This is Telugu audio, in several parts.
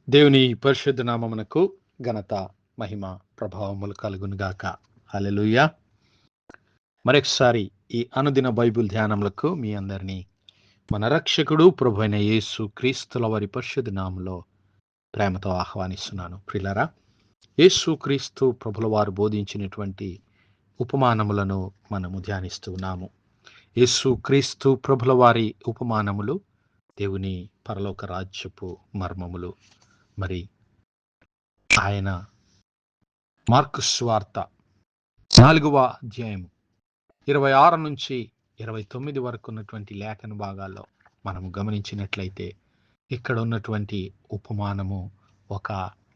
దేవుని పరిశుద్ధ నామమునకు ఘనత, మహిమ, ప్రభావములు కలుగునుగాక. హల్లెలూయా. మరొకసారి ఈ అనుదిన బైబిల్ ధ్యానములకు మీ అందరినీ మన రక్షకుడు ప్రభు అయిన యేసు క్రీస్తుల వారి పరిశుద్ధ నామములో ప్రేమతో ఆహ్వానిస్తున్నాను. ప్రియులారా, యేసు క్రీస్తు ప్రభుల వారు బోధించినటువంటి ఉపమానములను మనము ధ్యానిస్తూ ఉన్నాము. యేసు క్రీస్తు ప్రభుల వారి ఉపమానములు దేవుని పరలోక రాజ్యపు మర్మములు. మరి ఆయన మార్కు సువార్త 4వ అధ్యాయము 26 నుంచి 29 వరకు ఉన్నటువంటి లేఖన భాగాల్లో మనము గమనించినట్లయితే ఇక్కడ ఉన్నటువంటి ఉపమానము ఒక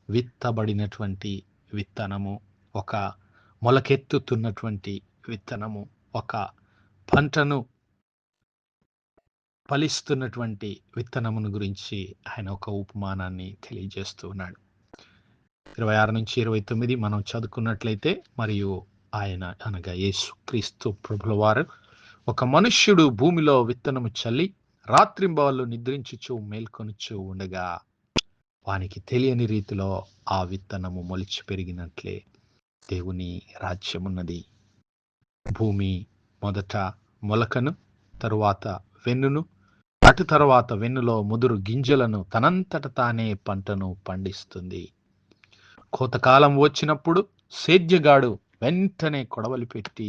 విత్తబడినటువంటి విత్తనము, ఒక మొలకెత్తుతున్నటువంటి విత్తనము, ఒక పంటను ఫలిస్తున్నటువంటి విత్తనమును గురించి ఆయన ఒక ఉపమానాన్ని తెలియజేస్తూ ఉన్నాడు. 26 నుంచి 29 మనం చదువుకున్నట్లయితే, మరియు ఆయన అనగా యేసు క్రీస్తు ప్రభుల వారు, ఒక మనుష్యుడు భూమిలో విత్తనము చల్లి రాత్రింబవళ్ళు నిద్రించుచు మేల్కొనుచు ఉండగా వానికి తెలియని రీతిలో ఆ విత్తనము మొలిచి పెరిగినట్లే దేవుని రాజ్యమున్నది. భూమి మొదట మొలకను, తరువాత వెన్నును, అటు తర్వాత వెన్నులో ముదురు గింజలను తనంతట తానే పంటను పండిస్తుంది. కోతకాలం వచ్చినప్పుడు సేద్యగాడు వెంటనే కొడవలి పెట్టి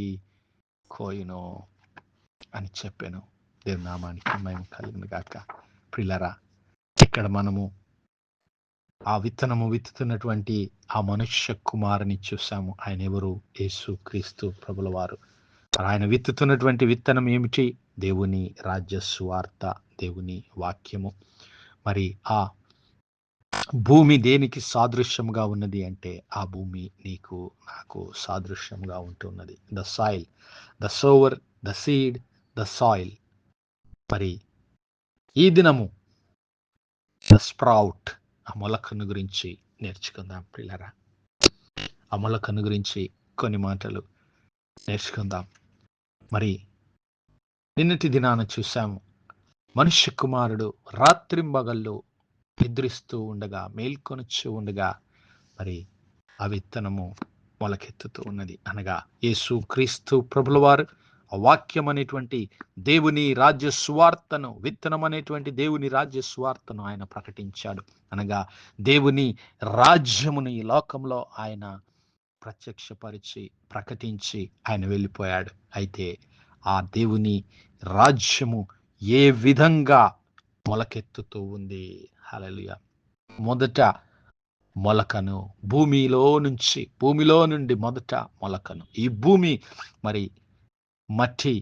కోయును అని చెప్పాను. దేవుని నామానికి మహిమ కలుగును గాక. ప్రియులారా, ఇక్కడ మనము ఆ విత్తనము విత్తుతున్నటువంటి ఆ మనుష్య కుమారుని చూసాము. ఆయన ఎవరు? యేసు క్రీస్తు ప్రభుల వారు. ఆయన విత్తుతున్నటువంటి విత్తనం ఏమిటి? దేవుని రాజ్య సువార్త, దేవుని వాక్యము. మరి ఆ భూమి దేనికి సాదృశ్యంగా ఉన్నది అంటే, ఆ భూమి నీకు నాకు సాదృశ్యంగా ఉంటున్నది. The soil, the sour, the seed, the soil. మరి ఈ దినము ద స్ప్రౌట్, ఆ మొలకను గురించి నేర్చుకుందాం. ప్రియులారా, ఆ మొలకను గురించి కొన్ని మాటలు నేర్చుకుందాం. మరి నిన్నటి దినాన చూసాము, మనుష్య కుమారుడు రాత్రింబగళ్ళు నిద్రిస్తూ ఉండగా, మేల్కొనుచు ఉండగా మరి ఆ విత్తనము మొలకెత్తుతూ ఉన్నది. అనగా యేసు క్రీస్తు ప్రభుల వారు ఆ వాక్యం అనేటువంటి దేవుని రాజ్య సువార్తను, విత్తనం అనేటువంటి దేవుని రాజ్య సువార్తను ఆయన ప్రకటించాడు. అనగా దేవుని రాజ్యమును ఈ లోకంలో ఆయన ప్రత్యక్షపరిచి ప్రకటించి ఆయన వెళ్ళిపోయాడు. అయితే ఆ దేవుని రాజ్యము ఏ విధంగా మొలకెత్తుతూ ఉంది? హల్లెలూయా. మొదట మొలకను భూమిలో నుండి మొదట మొలకను. ఈ భూమి మరి మట్టి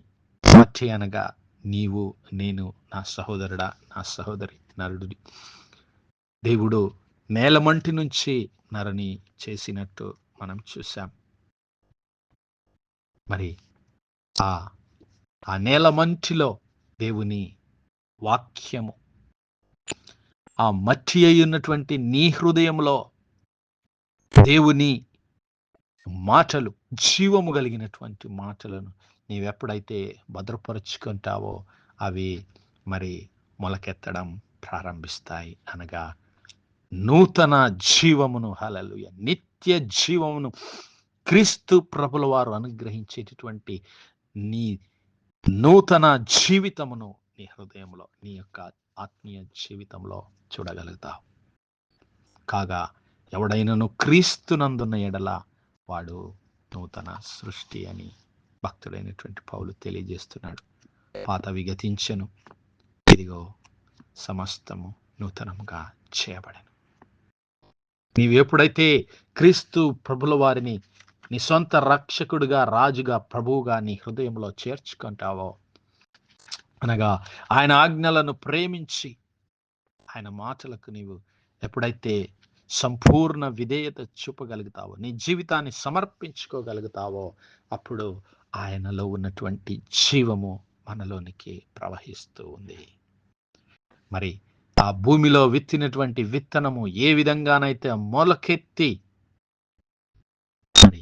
అనగా నీవు, నేను, నా సహోదరుడా, నా సహోదరి, నరుడు. దేవుడు నేలమంటి నుంచి నరుని చేసినట్టు మనం చూసాం. మరి ఆ నేలమంటిలో దేవుని వాక్యము, ఆ మట్టి అయి ఉన్నటువంటి నీ హృదయంలో దేవుని మాటలు, జీవము కలిగినటువంటి మాటలను నీవెప్పుడైతే భద్రపరుచుకుంటావో అవి మరి మొలకెత్తడం ప్రారంభిస్తాయి. అనగా నూతన జీవమును, హల్లెలూయా, నిత్య జీవమును క్రీస్తు ప్రభుల వారు అనుగ్రహించేటటువంటి నీ నూతన జీవితమును నీ హృదయంలో, నీ యొక్క ఆత్మీయ జీవితంలో చూడగలుగుతావు. కాగా ఎవడైనను క్రీస్తునందున్న ఎడల వాడు నూతన సృష్టి అని భక్తుడైనటువంటి పౌలు తెలియజేస్తున్నాడు. పాతవి గతించెను, ఇదిగో సమస్తము నూతనముగా చేయబడెను. నీవెప్పుడైతే క్రీస్తు ప్రభుల వారిని నీ సొంత రక్షకుడిగా, రాజుగా, ప్రభువుగా నీ హృదయంలో చేర్చుకుంటావో, అనగా ఆయన ఆజ్ఞలను ప్రేమించి ఆయన మాటలకు నీవు ఎప్పుడైతే సంపూర్ణ విధేయత చూపగలుగుతావో, నీ జీవితాన్ని సమర్పించుకోగలుగుతావో, అప్పుడు ఆయనలో ఉన్నటువంటి జీవము మనలోనికి ప్రవహిస్తూ ఉంది. మరి ఆ భూమిలో విత్తినటువంటి విత్తనము ఏ విధంగానైతే మొలకెత్తి మరి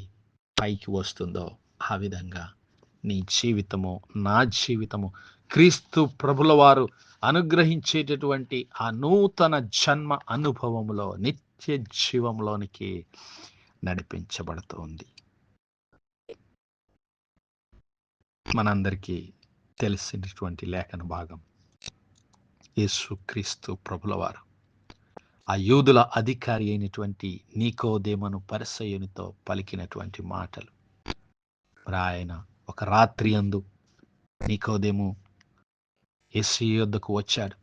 పైకి వస్తుందో, ఆ విధంగా నీ జీవితము, నా జీవితము క్రీస్తు ప్రభుల వారు అనుగ్రహించేటటువంటి ఆ నూతన జన్మ అనుభవంలో నిత్య జీవంలోనికి నడిపించబడుతోంది. మనందరికీ తెలిసినటువంటి లేఖన భాగం, యేసు క్రీస్తు ప్రభుల వారు ఆ యూదుల అధికారి అయినటువంటి నీకోదేమను పరిసయ్యునితో పలికినటువంటి మాటలు. ఆయన ఒక రాత్రి యందు నీకోదేము యేసు యొద్దకు వచ్చాడు.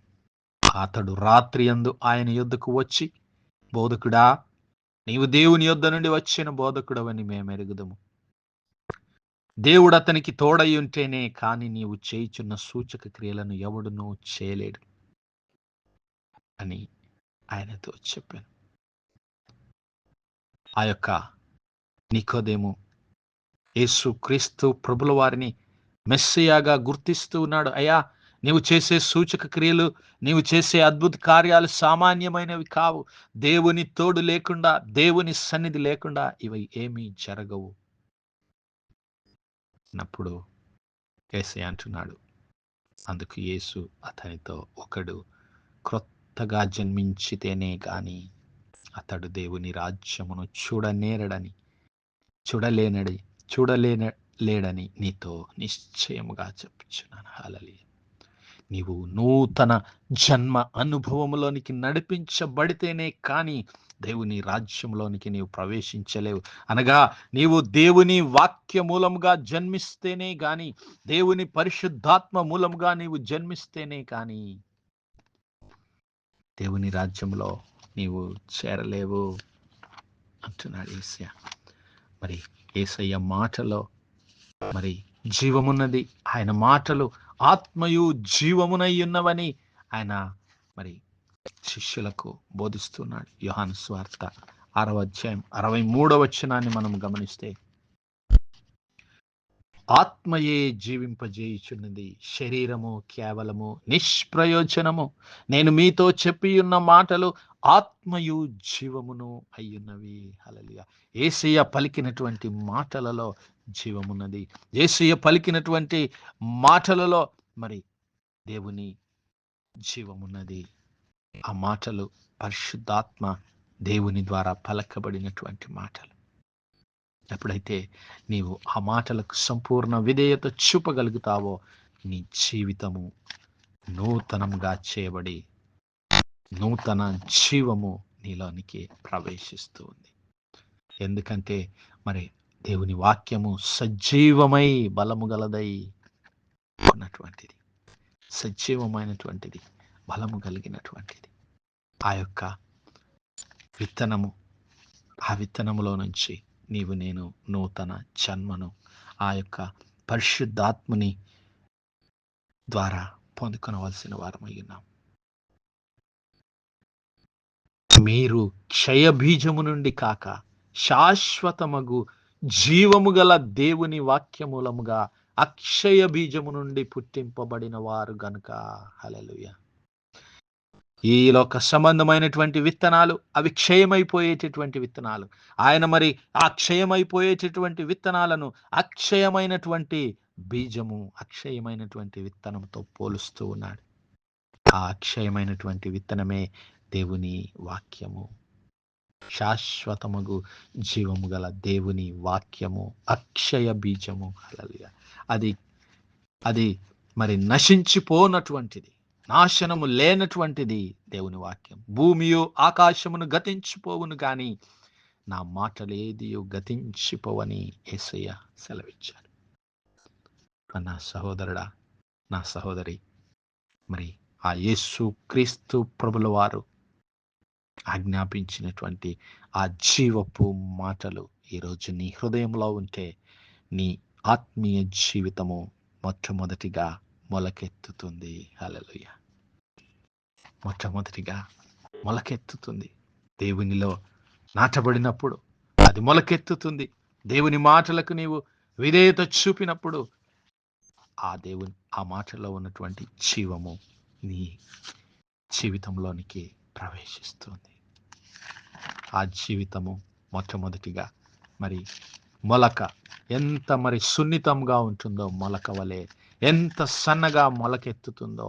అతడు రాత్రి యందు ఆయన యొద్దకు వచ్చి, బోధకుడా, నీవు దేవుని యొద్ద నుండి వచ్చిన బోధకుడవని మేమెరుగుదము. దేవుడు అతనికి తోడై ఉంటేనే కాని నీవు చేయుచున్న సూచక క్రియలను ఎవడునూ చేయలేడు అని ఆయనతో చెప్పాను. ఆ యొక్క నికోదేము యేసు క్రీస్తు ప్రభుల వారిని మెస్సియాగా గుర్తిస్తూ ఉన్నాడు. అయ్యా, నీవు చేసే సూచక క్రియలు, నీవు చేసే అద్భుత కార్యాలు సామాన్యమైనవి కావు. దేవుని తోడు లేకుండా, దేవుని సన్నిధి లేకుండా ఇవి ఏమీ జరగవు అన్నప్పుడు యేసయ్య అంటున్నాడు. అందుకు యేసు అతనితో, ఒకడు క్రొత్తగా జన్మించితేనే గాని అతడు దేవుని రాజ్యమును చూడలేడని నీతో నిశ్చయముగా చెప్పుచున్నాను. హల్లెలూయా. నీవు నూతన జన్మ అనుభవంలోనికి నడిపించబడితేనే కానీ దేవుని రాజ్యంలోనికి నీవు ప్రవేశించలేవు. అనగా నీవు దేవుని వాక్య మూలముగా జన్మిస్తేనే గాని, దేవుని పరిశుద్ధాత్మ మూలముగా నీవు జన్మిస్తేనే కానీ దేవుని రాజ్యంలో నీవు చేరలేవు అంటున్నాడు యేసయ్య. మరి యేసయ్య మాటలో మరి జీవమున్నది. ఆయన మాటలు ఆత్మయు జీవమునై ఉన్నవని ఆయన మరి శిష్యులకు బోధిస్తున్నాడు. యోహాను సువార్త 6వ అధ్యాయం 63వ వచనాన్ని మనం గమనిస్తే, ఆత్మయే జీవింపజేయుచున్నది, శరీరము కేవలము నిష్ప్రయోజనము. నేను మీతో చెప్పి ఉన్న మాటలు ఆత్మయు జీవమును అయ్యున్నవి. హల్లెలూయా. యేసయ్య పలికినటువంటి మాటలలో జీవమున్నది. యేసయ్య పలికినటువంటి మాటలలో మరి దేవుని జీవమున్నది. ఆ మాటలు పరిశుద్ధాత్మ దేవుని ద్వారా పలకబడినటువంటి మాటలు. ఎప్పుడైతే నీవు ఆ మాటలకు సంపూర్ణ విధేయత చూపగలుగుతావో, నీ జీవితము నూతనంగా చేయబడి నూతన జీవము నీలోనికి ప్రవేశిస్తూ ఉంది. ఎందుకంటే మరి దేవుని వాక్యము సజీవమై బలము గలదై ఉన్నటువంటిది, సజీవమైనటువంటిది, బలము కలిగినటువంటిది. ఆ యొక్క విత్తనము, ఆ విత్తనములో నుంచి నీవు నేను నూతన జన్మను ఆ యొక్క పరిశుద్ధాత్మని ద్వారా పొందుకొనవలసిన వారమై ఉన్నాం. మీరు క్షయ బీజము నుండి కాక శాశ్వతమగు జీవము గల దేవుని వాక్యమూలముగా అక్షయ బీజము నుండి పుట్టింపబడిన వారు గనుక. హల్లెలూయా. ఈ లోక సంబంధమైనటువంటి విత్తనాలు అవి క్షయమైపోయేటటువంటి విత్తనాలు. ఆయన మరి ఆ క్షయమైపోయేటటువంటి విత్తనాలను అక్షయమైనటువంటి బీజము, అక్షయమైనటువంటి విత్తనంతో పోలుస్తూ ఉన్నాడు. ఆ అక్షయమైనటువంటి విత్తనమే దేవుని వాక్యము. శాశ్వతముగు జీవము గల దేవుని వాక్యము అక్షయ బీజము. హల్లెలూయా. అది మరి నశించిపోనటువంటిది, నాశనము లేనటువంటిది దేవుని వాక్యం. భూమియు ఆకాశమును గతించిపోవును గాని నా మాటలేదియు గతించిపోవని యేసయ్య సెలవిచ్చాడు. నా సహోదరుడా, నా సహోదరి, మరి ఆ యేసు క్రీస్తు ప్రభుల వారు ఆజ్ఞాపించినటువంటి ఆ జీవపు మాటలు ఈరోజు నీ హృదయంలో ఉంటే నీ ఆత్మీయ జీవితము మొట్టమొదటిగా మొలకెత్తుతుంది. హల్లెలూయా. మొట్టమొదటిగా మొలకెత్తుతుంది. దేవునిలో నాటబడినప్పుడు అది మొలకెత్తుతుంది. దేవుని మాటలకు నీవు విధేయత చూపినప్పుడు ఆ మాటలో ఉన్నటువంటి జీవము నీ జీవితంలోనికి ప్రవేశిస్తుంది. ఆ జీవితము మొట్టమొదటిగా మరి మొలక ఎంత మరి సున్నితంగా ఉంటుందో మొలక వలె ఎంత సన్నగా మొలకెత్తుతుందో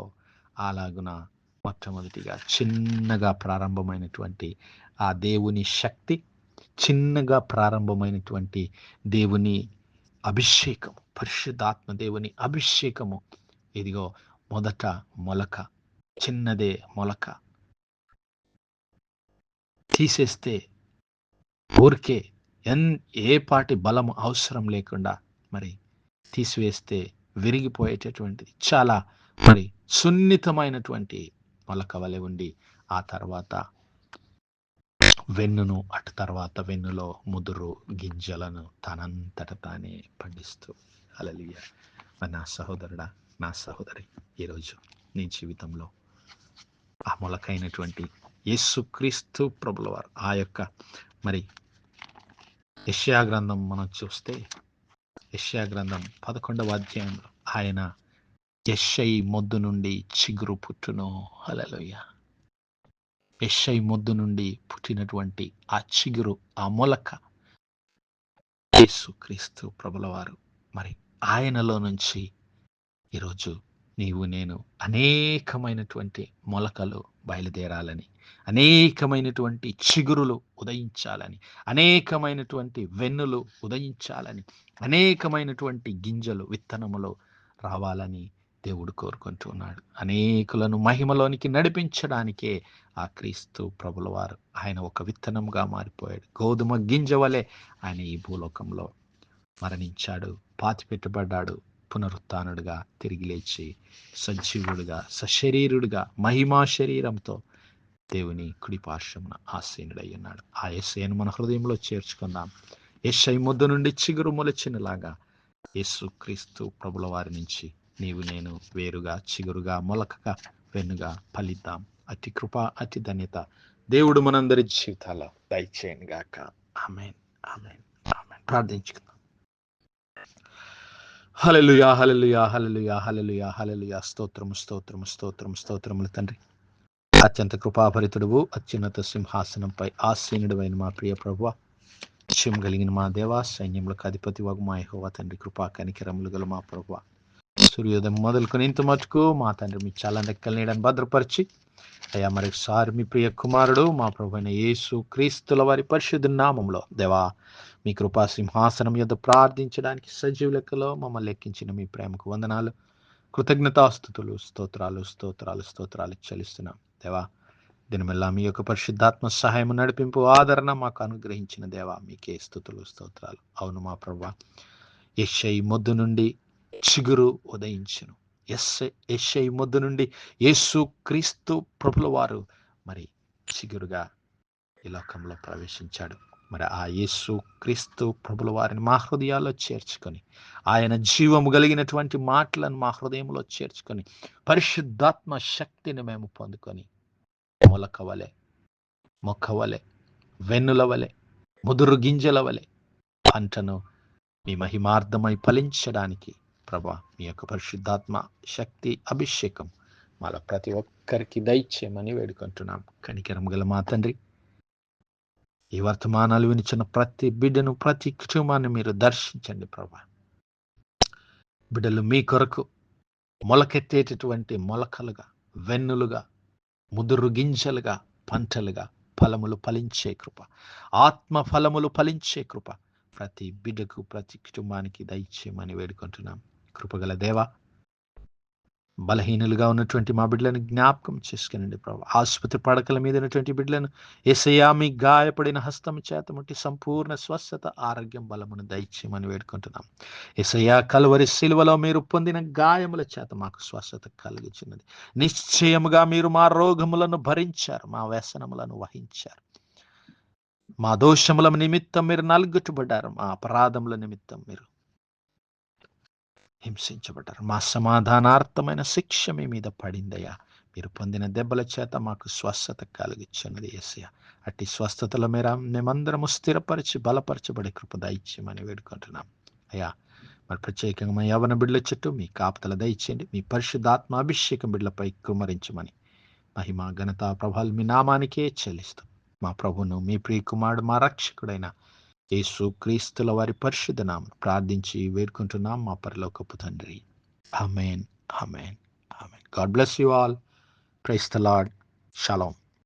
అలాగున మొట్టమొదటిగా చిన్నగా ప్రారంభమైనటువంటి ఆ దేవుని శక్తి, చిన్నగా ప్రారంభమైనటువంటి దేవుని అభిషేకము, పరిశుద్ధాత్మ దేవుని అభిషేకము, ఇదిగో మొదట మొలక, చిన్నదే మొలక తీసేస్తే ఊరికే ఏ పాటి బలము అవసరం లేకుండా మరి తీసివేస్తే విరిగిపోయేటటువంటిది, చాలా మరి సున్నితమైనటువంటి మొలక వలె ఉండి ఆ తర్వాత వెన్నును, అటు తర్వాత వెన్నులో ముదురు గింజలను తనంతట తానే పండిస్తూ. హల్లెలూయా. నా సహోదరుడా, నా సహోదరి, ఈరోజు నీ జీవితంలో ఆ మొలకైనటువంటి యేసుక్రీస్తు ప్రభుల వారు ఆ యొక్క మరి యెషయా గ్రంథం మనం చూస్తే, యెషయా గ్రంథం 11వ అధ్యాయంలో ఆయన యెషయి మొద్దు నుండి చిగురు పుట్టును. హల్లెలూయా. యెషయి మొద్దు నుండి పుట్టినటువంటి ఆ చిగురు, ఆ మొలక యేసుక్రీస్తు ప్రభుల వారు. మరి ఆయనలో నుంచి ఈరోజు నీవు నేను అనేకమైనటువంటి మొలకలు బయలుదేరాలని, అనేకమైనటువంటి చిగురులు ఉదయించాలని, అనేకమైనటువంటి వెన్నులు ఉదయించాలని, అనేకమైనటువంటి గింజలు, విత్తనములు రావాలని దేవుడు కోరుకుంటున్నాడు. అనేకులను మహిమలోనికి నడిపించడానికే ఆ క్రీస్తు ప్రభుల వారు ఆయన ఒక విత్తనముగా మారిపోయాడు. గోధుమ గింజ వలె ఆయన ఈ భూలోకంలో మరణించాడు, పాతిపెట్టబడ్డాడు, పునరుత్థానుడిగా తిరిగి లేచి సజీవుడిగా, సశరీరుడిగా, మహిమా శరీరంతో దేవుని కుడి పార్శ్వమున ఆసీనుడై ఉన్నాడు. ఆ యేసయ్యను మన హృదయంలో చేర్చుకుందాం. యెషయి మొద్దు నుండి చిగురు మొలచినలాగా యేసుక్రీస్తు ప్రభుల వారి నుంచి నీవు నేను వేరుగా, చిగురుగా, మొలకగా, వెన్నుగా ఫలిద్దాం. అతి కృప, అతి ధన్యత దేవుడు మనందరి జీవితాల్లో దయచేయను గాక. ఆమేన్, ఆమేన్, ఆమేన్. ప్రార్థించుకుందాం. హల్లెలూయా, హల్లెలూయా, హల్లెలూయా, హల్లెలూయా, హల్లెలూయా. స్తోత్రము, స్తోత్రము, స్తోత్రము, స్తోత్రములు తండ్రి. అత్యంత కృపాభరితుడువు, అత్యున్నత సింహాసనంపై ఆసీనుడైన మా ప్రియ ప్రభువా, నిత్యం కలిగిన మా దేవా, సైన్యములకు అధిపతి వగు మా యెహోవా తండ్రి, కృపా కనికరములు గల మా ప్రభువా, సూర్యోదయం మొదలుకొని ఇంత మటుకు మా తండ్రి మీ చాలా రెక్కల నీడని భద్రపరిచి, అయ్యా మరొకసారి మీ ప్రియ కుమారుడు మా ప్రభువైన యేసు క్రీస్తుల వారి పరిశుద్ధ నామములో దేవా మీ కృపా సింహాసనం యొద్ద ప్రార్థించడానికి సజీవ లెక్కలో మమ్మల్ని లెక్కించిన మీ ప్రేమకు వందనాలు, కృతజ్ఞతాస్తుతులు, స్తోత్రాలు, స్తోత్రాలు, స్తోత్రాలు చెల్లిస్తున్నాం దేవా. దినమెల్లా మీ యొక్క పరిశుద్ధాత్మ సహాయం, నడిపింపు, ఆదరణ మాకు అనుగ్రహించిన దేవా మీకే స్తుతులు, స్తోత్రాలు. అవును మా ప్రభువా, యెషయి మొద్దు నుండి చిగురు ఉదయించును. యెషయి మొద్దు నుండి యేసు క్రీస్తు ప్రభుల వారు మరి చిగురుగా ఈ లోకంలో ప్రవేశించాడు. మరి ఆ యేసు క్రీస్తు ప్రభుల వారిని మా హృదయాల్లో చేర్చుకొని, ఆయన జీవము కలిగినటువంటి మాటలను మా హృదయంలో చేర్చుకొని, పరిశుద్ధాత్మ శక్తిని మేము పొందుకొని మొలక వలె, మొక్క వలె, వెన్నుల వలె, ముదురు గింజల వలె పంటను మీ మహిమార్థమై ఫలించడానికి ప్రభా మీ యొక్క పరిశుద్ధాత్మ శక్తి, అభిషేకం మాలో ప్రతి ఒక్కరికి దయచేయమని వేడుకుంటున్నాం. కనికరం గల మా తండ్రి, ఈ వర్తమానాలు వినిచిన ప్రతి బిడ్డను, ప్రతి కుటుంబాన్ని మీరు దర్శించండి ప్రభా. బిడ్డలు మీ కొరకు మొలకెత్తేటటువంటి మొలకలుగా, వెన్నులుగా, ముదురు గింజలుగా, పంటలుగా, ఫలములు ఫలించే కృప, ఆత్మ ఫలములు ఫలించే కృప ప్రతి బిడ్డకు, ప్రతి కుటుంబానికి దయచేయమని వేడుకుంటున్నాం. కృపగల దేవా, బలహీనులుగా ఉన్నటువంటి మా బిడ్డలను జ్ఞాపకం చేసుకునండి ప్రభు. ఆసుపత్రి పడకల మీద ఉన్నటువంటి బిడ్డలను యేసయ్యా మీ గాయపడిన హస్తం చేత ముట్టి సంపూర్ణ స్వస్థత, ఆరోగ్యం, బలమును దయచేయమని వేడుకుంటున్నాం. యేసయ్యా కలువరి శిలువలో మీరు పొందిన గాయముల చేత మాకు స్వస్థత కలుగుచున్నది. నిశ్చయముగా మీరు మా రోగములను భరించారు, మా వ్యసనములను వహించారు, మా దోషముల నిమిత్తం మీరు నలుగుట్టుబడ్డారు, మా అపరాధముల నిమిత్తం మీరు హింసించబడ్డారు. మా సమాధానార్థమైన శిక్ష మీ మీద పడిందయ్యా. మీరు పొందిన దెబ్బల చేత మాకు స్వస్థత కలిగించున్నది యేసయ్యా. అట్టి స్వస్థతల మేర మేమందరము స్థిరపరిచి బలపరచబడే కృప దయచేయమని వేడుకుంటున్నాం అయ్యా. మరి ప్రత్యేకంగా మా యవన బిడ్డల చుట్టూ మీ కాపుదల దయచేయండి. మీ పరిశుద్ధాత్మ అభిషేకం బిడ్డలపై కుమ్మరించమని మహిమ, ఘనత, ప్రభావాలు మీ నామానికే చెల్లిస్తూ మా ప్రభును, మీ ప్రియ కుమారుడు, మా రక్షకుడైన యేసు క్రీస్తుల వారి పరిశుద్ధ నామమున ప్రార్థించి వేడుకుంటున్నాం మా పరలోకపు తండ్రి. Amen. Amen. Amen. God bless you all. Praise the Lord. Shalom.